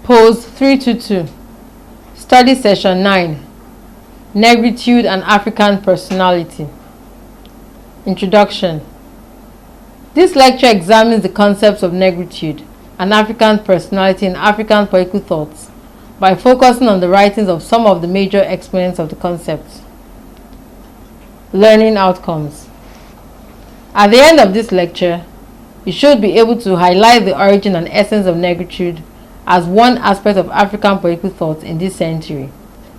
Pose 322. Study Session 9. Negritude and African Personality. Introduction. This lecture examines the concepts of negritude and African personality in African political thoughts by focusing on the writings of some of the major exponents of the concepts. Learning outcomes. At the end of this lecture, you should be able to highlight the origin and essence of negritude as one aspect of African political thought in this century,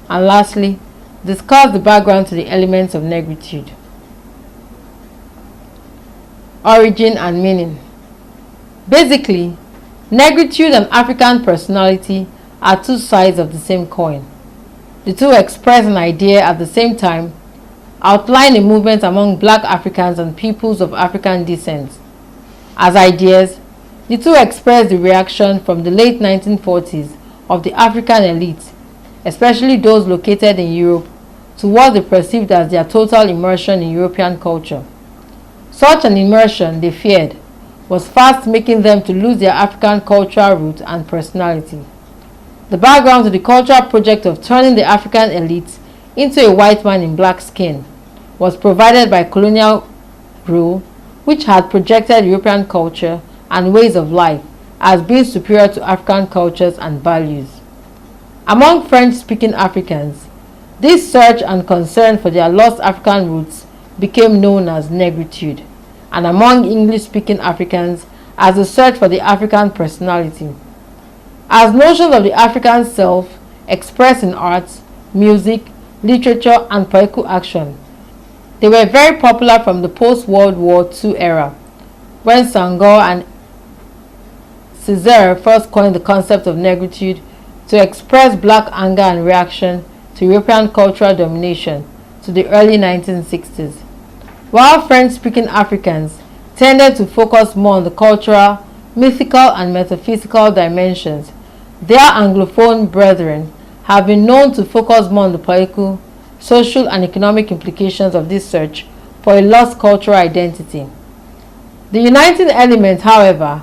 and lastly, discuss the background to the elements of negritude. Origin and meaning. Basically, negritude and African personality are two sides of the same coin. The two express an idea at the same time, outline a movement among black Africans and peoples of African descent. As ideas, the two express the reaction from the late 1940s of the African elite, especially those located in Europe, to what they perceived as their total immersion in European culture. Such an immersion, they feared, was fast making them to lose their African cultural roots and personality. The background to the cultural project of turning the African elite into a white man in black skin was provided by colonial rule, which had projected European culture and ways of life as being superior to African cultures and values. Among French-speaking Africans, this search and concern for their lost African roots became known as negritude, and among English-speaking Africans as the search for the African personality. As notions of the African self expressed in arts, music, literature, and political action, they were very popular from the post-World War II era, when Senghor and Césaire first coined the concept of negritude to express black anger and reaction to European cultural domination to the early 1960s. While French-speaking Africans tended to focus more on the cultural, mythical, and metaphysical dimensions, their Anglophone brethren have been known to focus more on the political, social, and economic implications of this search for a lost cultural identity. The uniting element, however,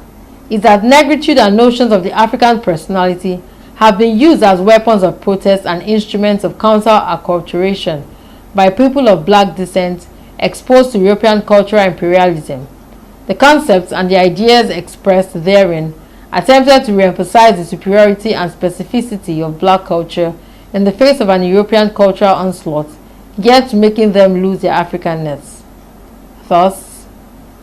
is that negritude and notions of the African personality have been used as weapons of protest and instruments of counter-acculturation by people of black descent exposed to European cultural imperialism. The concepts and the ideas expressed therein attempted to re-emphasize the superiority and specificity of black culture in the face of an European cultural onslaught, yet making them lose their Africanness. Thus,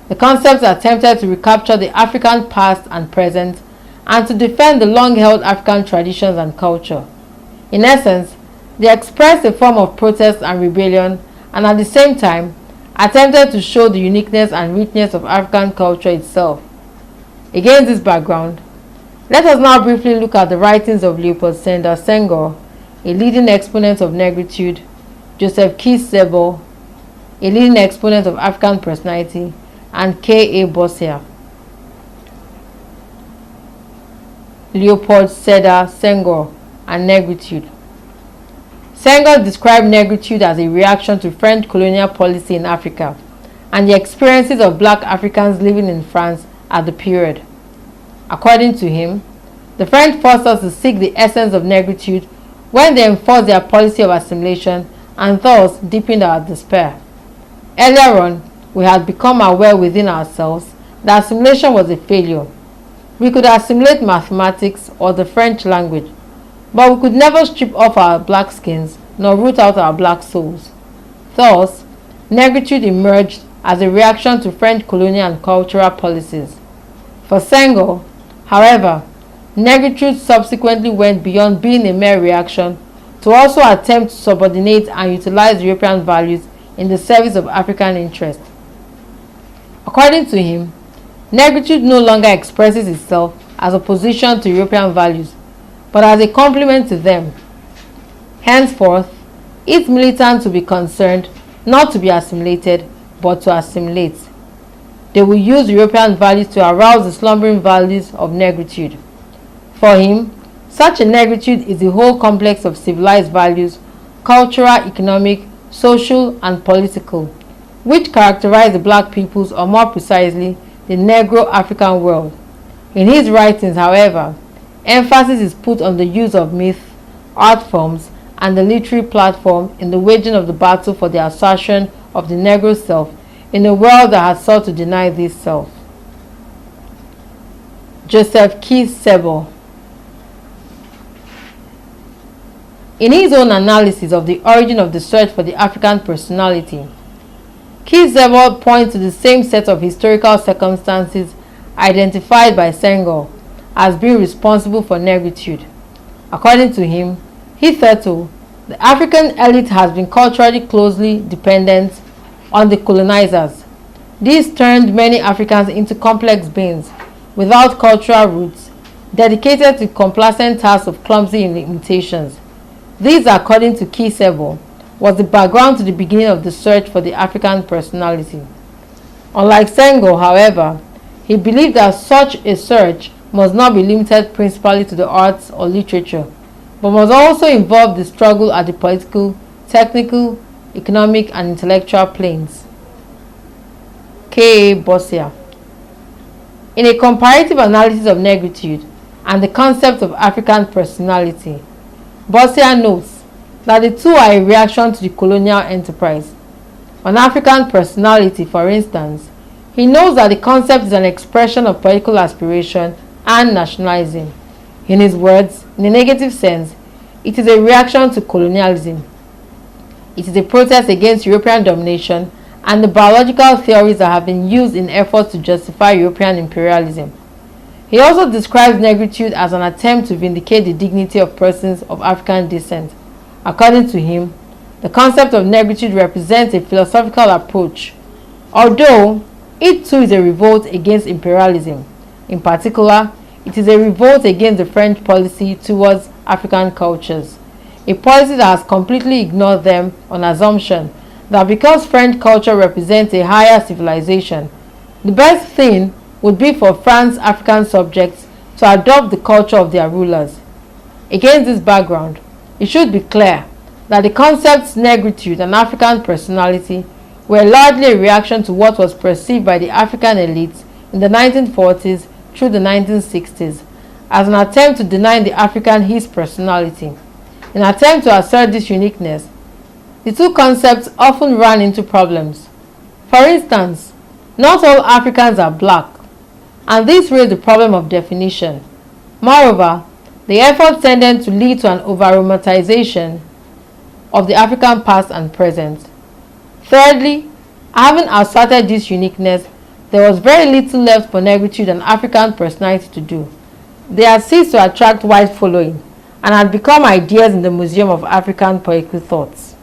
the concepts attempted to recapture the African past and present and to defend the long-held African traditions and culture. In essence, they expressed a form of protest and rebellion and at the same time attempted to show the uniqueness and richness of African culture itself. Against this background, let us now briefly look at the writings of Leopold Sédar Senghor, a leading exponent of negritude, Joseph Keith Sebo, a leading exponent of African personality, and K. A. Bossia. Leopold Sédar Senghor and negritude. Senghor described negritude as a reaction to French colonial policy in Africa and the experiences of black Africans living in France at the period. According to him, the French forced us to seek the essence of negritude when they enforced their policy of assimilation and thus deepened our despair. Earlier on, we had become aware within ourselves that assimilation was a failure. We could assimilate mathematics or the French language, but we could never strip off our black skins nor root out our black souls. Thus, negritude emerged as a reaction to French colonial and cultural policies. For Senghor, however, negritude subsequently went beyond being a mere reaction to also attempt to subordinate and utilize European values in the service of African interest. According to him, negritude no longer expresses itself as opposition to European values, but as a complement to them. Henceforth, its militants will be concerned not to be assimilated, but to assimilate. They will use European values to arouse the slumbering values of negritude. For him, such a negritude is the whole complex of civilized values, cultural, economic, social, and political, which characterize the black peoples, or more precisely, the Negro African world. In his writings, however, emphasis is put on the use of myth, art forms, and the literary platform in the waging of the battle for the assertion of the Negro self in a world that has sought to deny this self. Joseph Key-Sebo. In his own analysis of the origin of the search for the African personality, Key-Sebo points to the same set of historical circumstances identified by Senghor as being responsible for negritude. According to him, hitherto, the African elite has been culturally closely dependent on the colonizers. This turned many Africans into complex beings without cultural roots, dedicated to complacent tasks of clumsy imitations. This, according to Key-Sebo, was the background to the beginning of the search for the African personality. Unlike Senghor, however, he believed that such a search must not be limited principally to the arts or literature, but must also involve the struggle at the political, technical, economic, and intellectual planes. K. A. Bossia. In a comparative analysis of negritude and the concept of African personality, Bossia notes that the two are a reaction to the colonial enterprise. On African personality, for instance, he knows that the concept is an expression of political aspiration and nationalism. In his words, in a negative sense, it is a reaction to colonialism. It is a protest against European domination and the biological theories that have been used in efforts to justify European imperialism. He also describes negritude as an attempt to vindicate the dignity of persons of African descent. According to him, the concept of negritude represents a philosophical approach, although it too is a revolt against imperialism. In particular, it is a revolt against the French policy towards African cultures, a policy that has completely ignored them on assumption that because French culture represents a higher civilization, the best thing would be for France's African subjects to adopt the culture of their rulers. Against this background, it should be clear that the concepts negritude and African personality were largely a reaction to what was perceived by the African elites in the 1940s through the 1960s as an attempt to deny the African his personality. In an attempt to assert this uniqueness, the two concepts often ran into problems. For instance, not all Africans are black, and this raised the problem of definition. Moreover, the effort tended to lead to an over-romanticization of the African past and present. Thirdly, having asserted this uniqueness, there was very little left for negritude and African personality to do. They had ceased to attract wide following and had become ideas in the Museum of African Political Thoughts.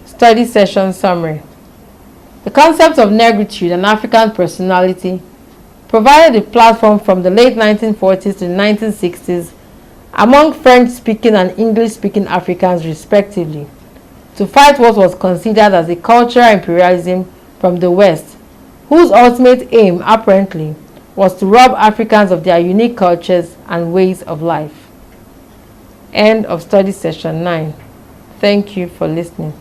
Study session summary. The concept of negritude and African personality provided a platform from the late 1940s to the 1960s among French-speaking and English-speaking Africans respectively to fight what was considered as a cultural imperialism from the West, whose ultimate aim, apparently, was to rob Africans of their unique cultures and ways of life. End of study session 9. Thank you for listening.